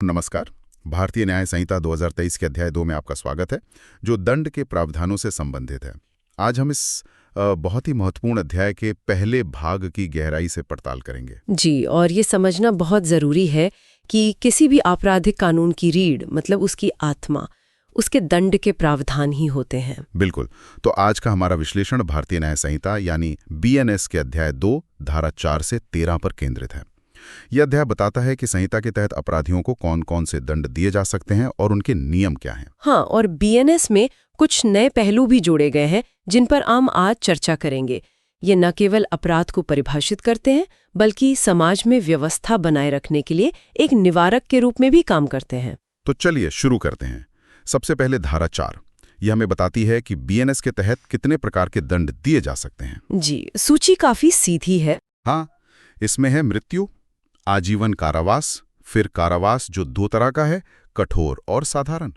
नमस्कार। भारतीय न्याय संहिता 2023 के अध्याय 2 में आपका स्वागत है, जो दंड के प्रावधानों से संबंधित है। आज हम इस बहुत ही महत्वपूर्ण अध्याय के पहले भाग की गहराई से पड़ताल करेंगे। जी, और ये समझना बहुत ज़रूरी है कि किसी भी आपराधिक कानून की रीढ़ मतलब उसकी आत्मा उसके दंड के प्रावधान ही होते हैं। बिल्कुल। तो आज का हमारा विश्लेषण भारतीय न्याय संहिता यानी BNS के अध्याय 2 धारा 4 से 13 पर केंद्रित है। यह अध्याय बताता है कि संहिता के तहत अपराधियों को कौन कौन से दंड दिए जा सकते हैं और उनके नियम क्या हैं। हाँ, और BNS में कुछ नए पहलू भी जोड़े गए हैं जिन पर हम आज चर्चा करेंगे। ये न केवल अपराध को परिभाषित करते हैं बल्कि समाज में व्यवस्था बनाए रखने के लिए एक निवारक के रूप में भी काम करते हैं। तो चलिए शुरू करते हैं। सबसे पहले धारा 4 यह हमें बताती है कि BNS के तहत कितने प्रकार के दंड दिए जा सकते हैं। जी, सूची काफी सीधी है। हाँ, इसमें है मृत्यु, आजीवन कारावास, फिर कारावास जो 2 तरह का है, कठोर और साधारण,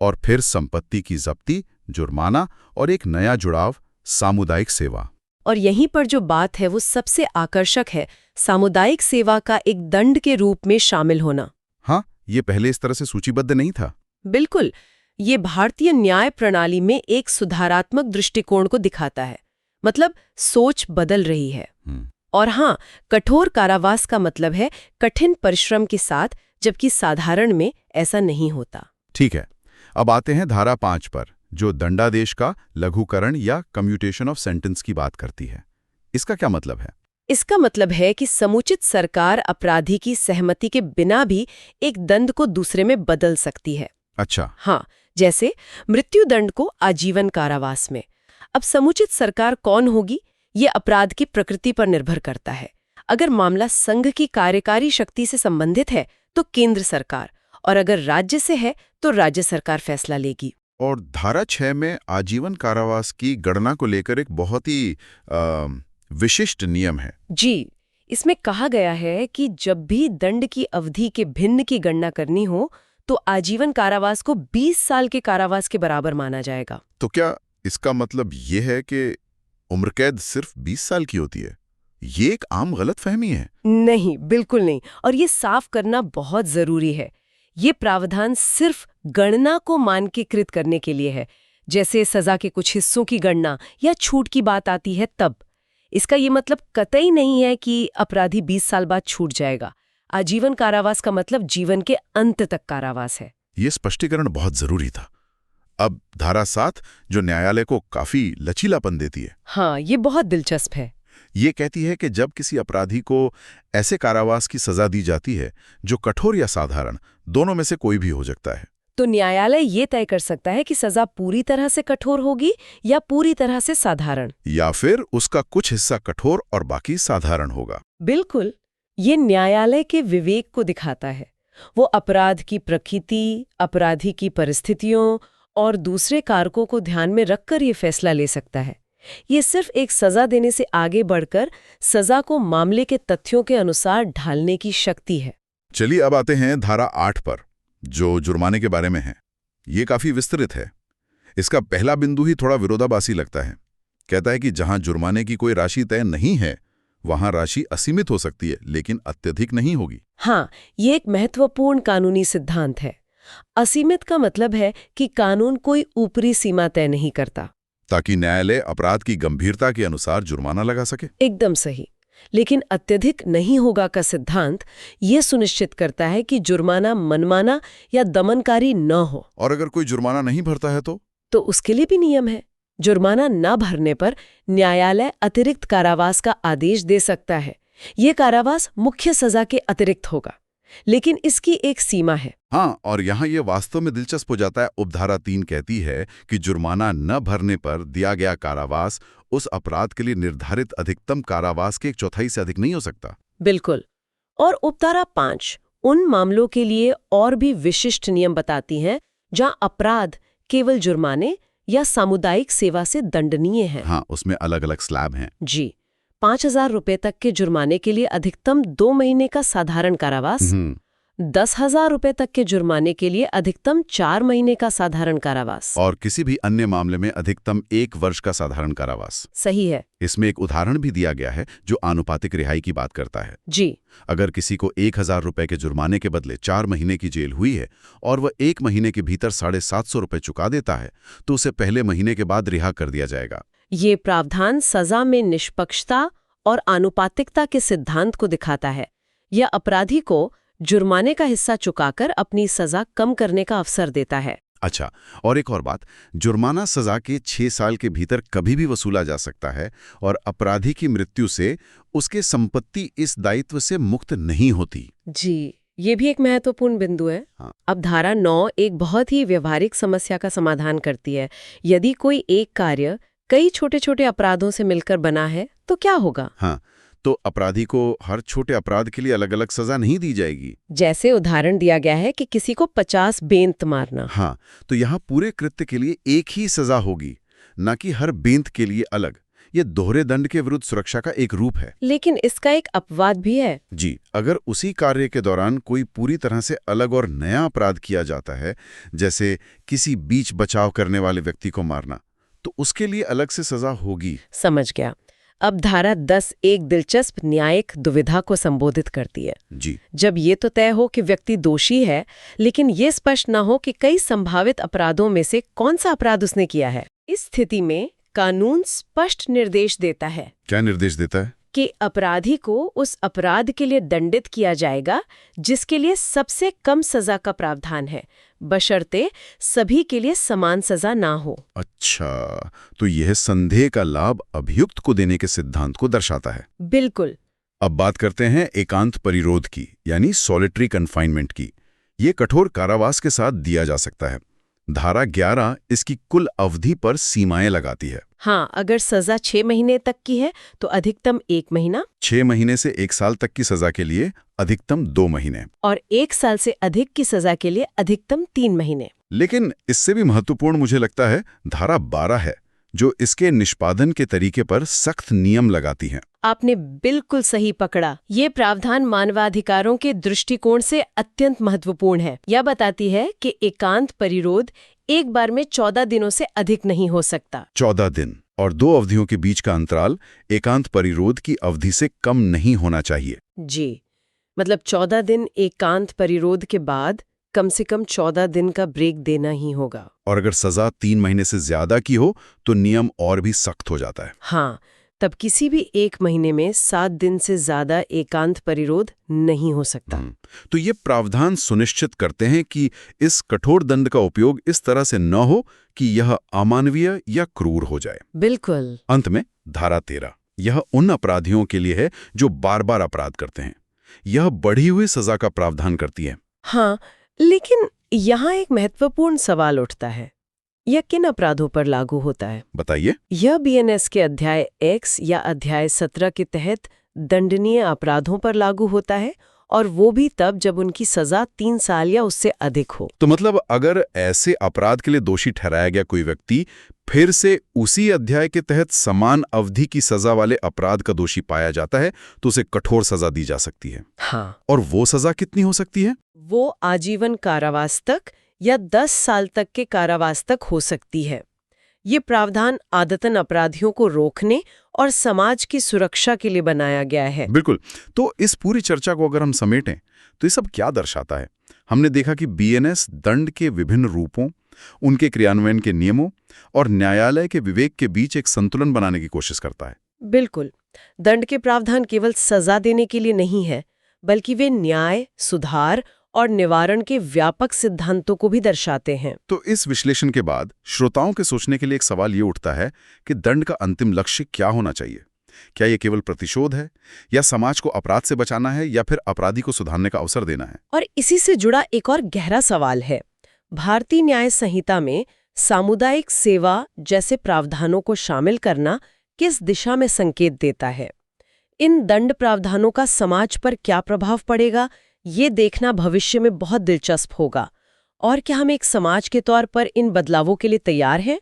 और फिर संपत्ति की जब्ती, जुर्माना और एक नया जुड़ाव, सामुदायिक सेवा। और यहीं पर जो बात है वो सबसे आकर्षक है, सामुदायिक सेवा का एक दंड के रूप में शामिल होना। हाँ, ये पहले इस तरह से सूचीबद्ध नहीं था। बिल्कुल, ये भारतीय न्याय प्रणाली में एक सुधारात्मक दृष्टिकोण को दिखाता है। मतलब सोच बदल रही है। और हाँ, कठोर कारावास का मतलब है कठिन परिश्रम के साथ, जबकि साधारण में ऐसा नहीं होता। ठीक है, अब आते हैं धारा 5 पर, जो दंडादेश का लघुकरण या कम्यूटेशन ऑफ सेंटेंस की बात करती है। इसका क्या मतलब है? इसका मतलब है कि समुचित सरकार अपराधी की सहमति के बिना भी एक दंड को दूसरे में बदल सकती है। अच्छा। हाँ, जैसे मृत्युदंड को आजीवन कारावास में। अब समुचित सरकार कौन होगी, ये अपराध की प्रकृति पर निर्भर करता है। अगर मामला संघ की कार्यकारी शक्ति से संबंधित है तो केंद्र सरकार, और अगर राज्य से है तो राज्य सरकार फैसला लेगी। और धारा 6 में आजीवन कारावास की गणना को लेकर एक बहुत ही विशिष्ट नियम है। जी, इसमें कहा गया है कि जब भी दंड की अवधि के भिन्न की गणना करनी हो तो आजीवन कारावास को 20 साल के कारावास के बराबर माना जाएगा। तो क्या इसका मतलब ये है कि उम्र कैद सिर्फ 20 साल की होती है? ये एक आम गलतफहमी है। नहीं, बिल्कुल नहीं, और ये साफ करना बहुत जरूरी है। ये प्रावधान सिर्फ गणना को मानकीकृत करने के लिए है, जैसे सजा के कुछ हिस्सों की गणना या छूट की बात आती है तब। इसका ये मतलब कतई नहीं है कि अपराधी 20 साल बाद छूट जाएगा। आजीवन कारावास का मतलब जीवन के अंत तक कारावास है। ये स्पष्टीकरण बहुत जरूरी था। अब धारा 7 जो न्यायालय को काफी लचीलापन देती है। हाँ, ये बहुत दिलचस्प है। ये कहती है कि जब किसी अपराधी को ऐसे कारावास की सजा दी जाती है जो कठोर या साधारण, दोनों में से कोई भी हो सकता है, तो न्यायालय ये तय कर सकता है कि सजा पूरी तरह से कठोर होगी या पूरी तरह से साधारण, या फिर उसका कुछ हिस्सा कठोर और बाकी साधारण होगा। बिल्कुल, ये न्यायालय के विवेक को दिखाता है। वो अपराध की प्रकृति, अपराधी की परिस्थितियों और दूसरे कारकों को ध्यान में रखकर ये फैसला ले सकता है। ये सिर्फ एक सजा देने से आगे बढ़कर सजा को मामले के तथ्यों के अनुसार ढालने की शक्ति है। चलिए अब आते हैं धारा 8 पर, जो जुर्माने के बारे में है। ये काफी विस्तृत है। इसका पहला बिंदु ही थोड़ा विरोधाभासी लगता है। कहता है कि जहां जुर्माने की कोई राशि तय नहीं है वहां राशि असीमित हो सकती है, लेकिन अत्यधिक नहीं होगी। हाँ, ये एक महत्वपूर्ण कानूनी सिद्धांत है। असीमित का मतलब है कि कानून कोई ऊपरी सीमा तय नहीं करता, ताकि न्यायालय अपराध की गंभीरता के अनुसार जुर्माना लगा सके। एकदम सही। लेकिन अत्यधिक नहीं होगा का सिद्धांत ये सुनिश्चित करता है कि जुर्माना मनमाना या दमनकारी न हो। और अगर कोई जुर्माना नहीं भरता है तो उसके लिए भी नियम है। जुर्माना न भरने पर न्यायालय अतिरिक्त कारावास का आदेश दे सकता है। ये कारावास मुख्य सजा के अतिरिक्त होगा, लेकिन इसकी एक सीमा है। हाँ, और यहाँ ये वास्तव में दिलचस्प हो जाता है। उपधारा 3 कहती है कि जुर्माना न भरने पर दिया गया कारावास उस अपराध के लिए निर्धारित अधिकतम कारावास के 1/4 से अधिक नहीं हो सकता। बिल्कुल। और उपधारा 5 उन मामलों के लिए और भी विशिष्ट नियम बताती हैं जहां अपराध केवल जुर्माने या सामुदायिक सेवा से दंडनीय है। हाँ, उसमें अलग अलग स्लैब हैं। जी, 5,000 रुपए तक के जुर्माने के लिए अधिकतम 2 महीने का साधारण कारावास, 10,000 रुपए तक के जुर्माने के लिए अधिकतम 4 महीने का साधारण कारावास। और किसी भी अन्य मामले में अधिकतम 1 वर्ष का साधारण कारावास। सही है। इसमें एक उदाहरण भी दिया गया है जो आनुपातिक रिहाई की बात करता है। जी। अगर किसी को 1,000 रुपए के जुर्माने के बदले 4 महीने की जेल हुई है और वह 1 महीने के भीतर 750 रुपए चुका देता है तो उसे पहले महीने के बाद रिहा कर दिया जाएगा। ये प्रावधान सजा में निष्पक्षता और आनुपातिकता के सिद्धांत को दिखाता है। यह अपराधी को जुर्माने का हिस्सा चुकाकर अपनी सजा कम करने का अवसर देता है। अच्छा, और एक और बात, जुर्माना सजा के 6 साल के भीतर कभी भी वसूला जा सकता है और अपराधी की मृत्यु से उसके संपत्ति इस दायित्व से मुक्त नहीं होती। जी, ये भी एक महत्वपूर्ण बिंदु है। हाँ। अब धारा 9 एक बहुत ही व्यवहारिक समस्या का समाधान करती है। यदि कोई एक कार्य कई छोटे-छोटे अपराधों से मिलकर बना है तो क्या होगा? हाँ, तो अपराधी को हर छोटे अपराध के लिए अलग-अलग सजा नहीं दी जाएगी। जैसे उदाहरण दिया गया है कि किसी को 50 बेंत मारना। हाँ, तो यहाँ पूरे कृत्य के लिए एक ही सजा होगी, न कि हर बेंत के लिए अलग। ये दोहरे दंड के विरुद्ध सुरक्षा का एक रूप है। लेकिन इसका एक अपवाद भी है। जी, अगर उसी कार्य के दौरान कोई पूरी तरह से अलग और नया अपराध किया जाता है, जैसे किसी बीच बचाव करने वाले व्यक्ति को मारना, तो उसके लिए अलग से सजा होगी। समझ गया। अब धारा 10 एक दिलचस्प न्यायिक दुविधा को संबोधित करती है। जी। जब ये तो तय हो कि व्यक्ति दोषी है, लेकिन ये स्पष्ट न हो कि कई संभावित अपराधों में से कौन सा अपराध उसने किया है। इस स्थिति में कानून स्पष्ट निर्देश देता है। क्या निर्देश देता है? कि अपराधी को उस अपराध के लिए दंडित किया जाएगा जिसके लिए सबसे कम सजा का प्रावधान है, बशर्ते सभी के लिए समान सजा ना हो। अच्छा, तो यह संदेह का लाभ अभियुक्त को देने के सिद्धांत को दर्शाता है। बिल्कुल। अब बात करते हैं एकांत परिरोध की, यानी सॉलिटरी कन्फाइनमेंट की। ये कठोर कारावास के साथ दिया जा सकता है। धारा 11 इसकी कुल अवधि पर सीमाएं लगाती है। हाँ, अगर सजा 6 महीने तक की है तो अधिकतम 1 महीना, 6 महीने से 1 साल तक की सजा के लिए अधिकतम 2 महीने, और 1 साल से अधिक की सजा के लिए अधिकतम 3 महीने। लेकिन इससे भी महत्वपूर्ण मुझे लगता है धारा 12 है, जो इसके निष्पादन के तरीके पर सख्त नियम लगाती है। आपने बिल्कुल सही पकड़ा। ये प्रावधान मानवाधिकारों के दृष्टिकोण से अत्यंत महत्वपूर्ण है। यह बताती है कि एकांत परिरोध एक बार में 14 दिनों से अधिक नहीं हो सकता। 14 दिन और 2 अवधियों के बीच का अंतराल एकांत परिरोध की अवधि से कम नहीं होना चाहिए। जी, मतलब 14 दिन एकांत परिरोध के बाद कम से कम 14 दिन का ब्रेक देना ही होगा। और अगर सजा 3 महीने से ज्यादा की हो तो नियम और भी सख्त हो जाता है। हाँ, तब किसी भी 1 महीने में 7 दिन से ज्यादा एकांत परिरोध नहीं हो सकता। तो ये प्रावधान सुनिश्चित करते हैं कि इस कठोर दंड का उपयोग इस तरह से न हो कि यह अमानवीय या क्रूर हो जाए। बिल्कुल। अंत में धारा 13, यह उन अपराधियों के लिए है जो बार-बार अपराध करते हैं। यह बढ़ी हुई सजा का प्रावधान करती है। हाँ, लेकिन यहाँ एक महत्वपूर्ण सवाल उठता है। यह किन अपराधों पर लागू होता है? बताइए। यह बीएनएस के अध्याय X या अध्याय 17 के तहत दंडनीय अपराधों पर लागू होता है, और वो भी तब जब उनकी सजा 3 साल या उससे अधिक हो। तो मतलब अगर ऐसे अपराध के लिए दोषी ठहराया गया कोई व्यक्ति फिर से उसी अध्याय के तहत समान अवधि की सजा वाले अपराध का दोषी पाया जाता है तो उसे कठोर सजा दी जा सकती है। हाँ। और वो सजा कितनी हो सकती है? वो आजीवन कारावास तक या 10 साल तक के कारावास तक हो सकती है। ये प्रावधान आदतन अपराधियों को रोकने और समाज की सुरक्षा के लिए बनाया गया है। बिल्कुल। तो इस पूरी चर्चा को अगर हम समेटें तो ये सब क्या दर्शाता है? हमने देखा कि बीएनएस दंड के विभिन्न रूपों, उनके क्रियान्वयन के नियमों और न्यायालय के विवेक के बीच एक संतुलन बनाने की कोशिश करता है। बिल्कुल। दंड के प्रावधान केवल सजा देने के लिए नहीं है, बल्कि वे न्याय, सुधार और निवारण के व्यापक सिद्धांतों को भी दर्शाते हैं। तो इस विश्लेषण के बाद श्रोताओं के सोचने के लिए एक सवाल ये उठता है कि दंड का अंतिम लक्ष्य क्या होना चाहिए? क्या ये केवल प्रतिशोध है, या समाज को अपराध से बचाना है, या फिर अपराधी को सुधारने का अवसर देना है? और इसी से जुड़ा एक और गहरा सवाल है। भारतीय न्याय संहिता में सामुदायिक सेवा जैसे प्रावधानों को शामिल करना किस दिशा में संकेत देता है? इन दंड प्रावधानों का समाज पर क्या प्रभाव पड़ेगा, ये देखना भविष्य में बहुत दिलचस्प होगा। और क्या हम एक समाज के तौर पर इन बदलावों के लिए तैयार हैं?